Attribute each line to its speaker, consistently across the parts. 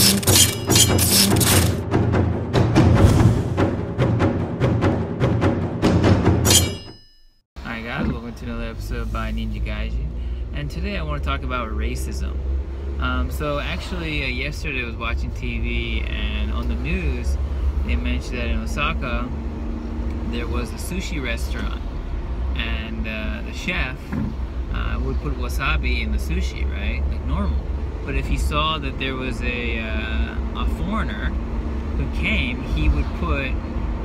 Speaker 1: Alright guys, welcome to another episode by NinjaGaijin, and today I want to talk about racism. So actually yesterday I was watching TV, and on the news they mentioned that in Osaka there was a sushi restaurant, and the chef would put wasabi in the sushi, right, like normal. But if he saw that there was a foreigner who came, he would put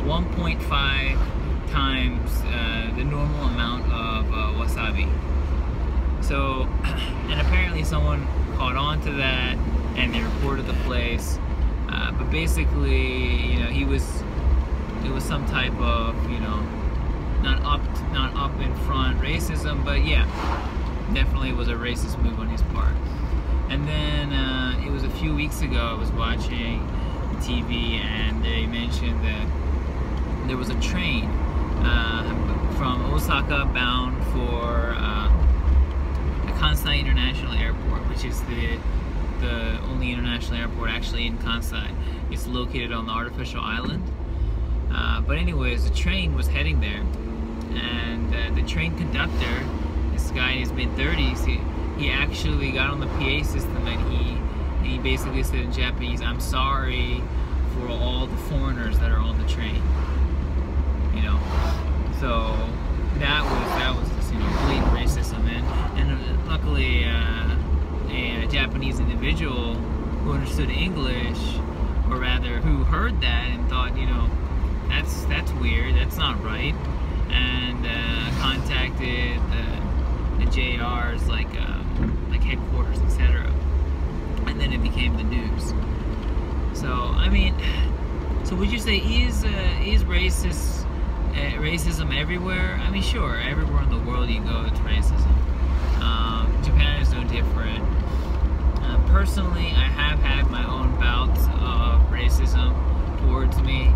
Speaker 1: 1.5 times the normal amount of wasabi. So, and apparently someone caught on to that, and they reported the place. But basically, you know, it was some type of, you know, not up in front racism, but yeah, definitely was a racist move on his part. And then it was a few weeks ago I was watching TV, and they mentioned that there was a train from Osaka bound for the Kansai International Airport, which is the only international airport actually in Kansai. It's located on the artificial island. But anyways, the train was heading there, and the train conductor, this guy in his mid-30s, he actually got on the PA system, and he basically said in Japanese, "I'm sorry for all the foreigners that are on the train." You know, so that was just, you know, blatant racism, and luckily a Japanese individual who understood English, or rather who heard that and thought, you know, that's weird, that's not right, and contacted the JR's like headquarters, etc. And then it became the news. So I mean, so would you say is racism everywhere? I mean, sure, everywhere in the world you go, it's racism. Japan is no different. Personally, I have had my own bouts of racism towards me.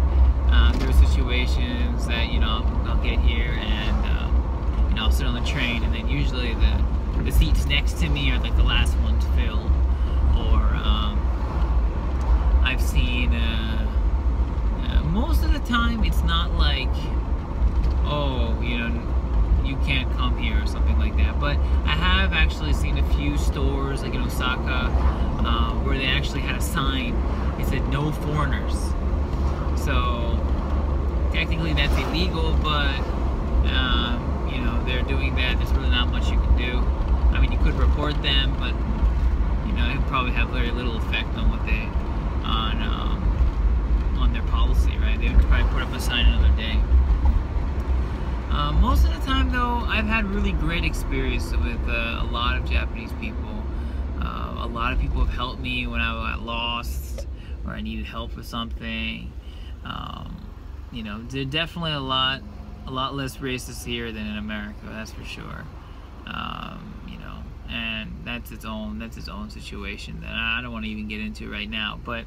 Speaker 1: There are situations that, you know, I'll get here, and you know, I'll sit on the train, and then usually the seats next to me are like the last ones filled. Or I've seen most of the time it's not like, oh, you know, you can't come here or something like that. But I have actually seen a few stores, like in Osaka, where they actually had a sign. It said "No foreigners." So technically that's illegal, but you know, they're doing that. There's really not much you can do. I mean, you could report them, but you know, it would probably have very little effect on what they on their policy, right? They would probably put up a sign another day. Most of the time, though, I've had really great experience with a lot of Japanese people. A lot of people have helped me when I got lost or I needed help with something. You know, they're definitely a lot less racist here than in America, that's for sure. You know, and that's its own situation that I don't want to even get into right now. But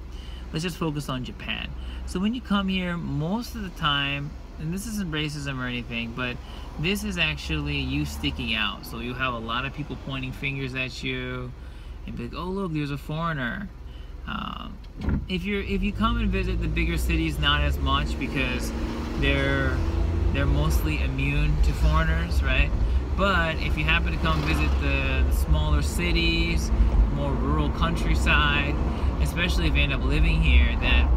Speaker 1: let's just focus on Japan. So when you come here, most of the time, and this isn't racism or anything, but this is actually you sticking out. So you have a lot of people pointing fingers at you and be like, "Oh, look, there's a foreigner." If you come and visit the bigger cities, not as much, because they're mostly immune to foreigners, right? But if you happen to come visit the smaller cities, more rural countryside, especially if you end up living here, that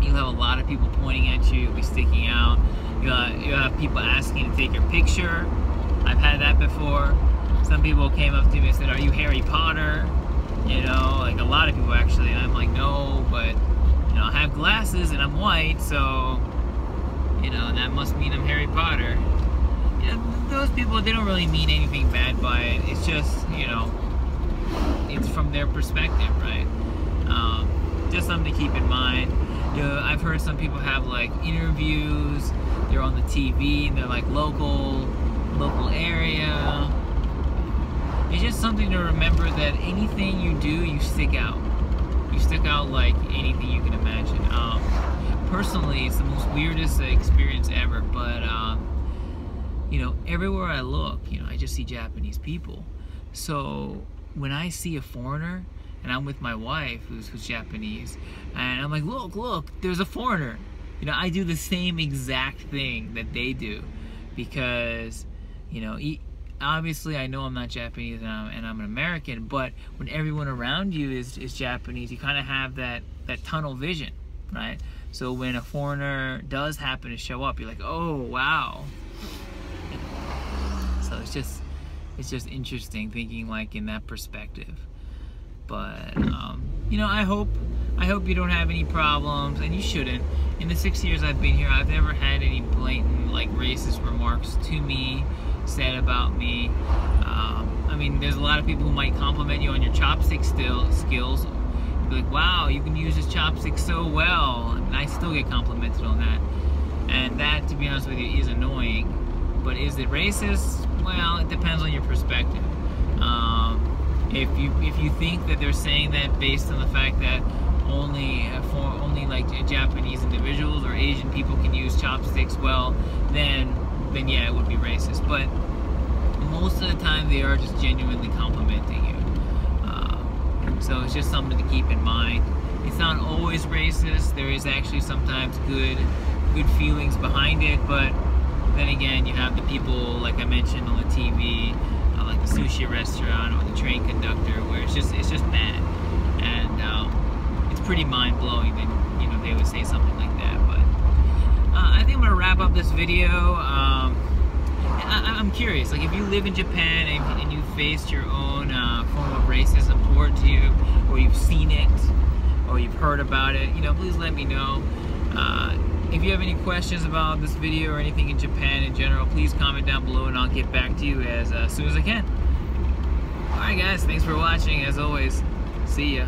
Speaker 1: you'll have a lot of people pointing at you, you'll be sticking out. You'll have people asking to take your picture. I've had that before. Some people came up to me and said, "Are you Harry Potter?" You know, like a lot of people actually. And I'm like, "No, but you know, I have glasses and I'm white, so you know, that must mean I'm Harry Potter." You know, those people, they don't really mean anything bad by it. It's just, you know, it's from their perspective, right? Just something to keep in mind. You know, I've heard some people have like interviews, they're on the TV and they're like local area. It's just something to remember that anything you do, you stick out. You stick out like anything you can imagine. Personally, it's the most weirdest experience ever, but you know, everywhere I look, you know, I just see Japanese people. So when I see a foreigner and I'm with my wife who's Japanese, and I'm like, look, there's a foreigner. You know, I do the same exact thing that they do, because, you know, obviously I know I'm not Japanese and I'm an American, but when everyone around you is Japanese, you kind of have that tunnel vision, right? So when a foreigner does happen to show up, you're like, oh wow. So it's just interesting thinking like in that perspective. But you know, I hope you don't have any problems, and you shouldn't. In the 6 years I've been here, I've never had any blatant like racist remarks to me said about me. I mean, there's a lot of people who might compliment you on your chopstick skills. Be like, wow, you can use this chopstick so well, and I still get complimented on that. And that, to be honest with you, is annoying. But is it racist? Well, it depends on your perspective. If you think that they're saying that based on the fact that only like Japanese individuals or Asian people can use chopsticks, well, then yeah, it would be racist. But most of the time, they are just genuinely complimenting you. So it's just something to keep in mind. It's not always racist. There is actually sometimes good feelings behind it, but then again, you have the people, like I mentioned on the TV, like the sushi restaurant or the train conductor, where it's just bad, and it's pretty mind-blowing that, you know, they would say something like that. But I think I'm gonna wrap up this video. I'm curious, like if you live in Japan and you faced your own form of racism towards you, or you've seen it, or you've heard about it, you know, please let me know. If you have any questions about this video or anything in Japan in general, please comment down below and I'll get back to you as soon as I can. Alright guys, thanks for watching as always. See ya.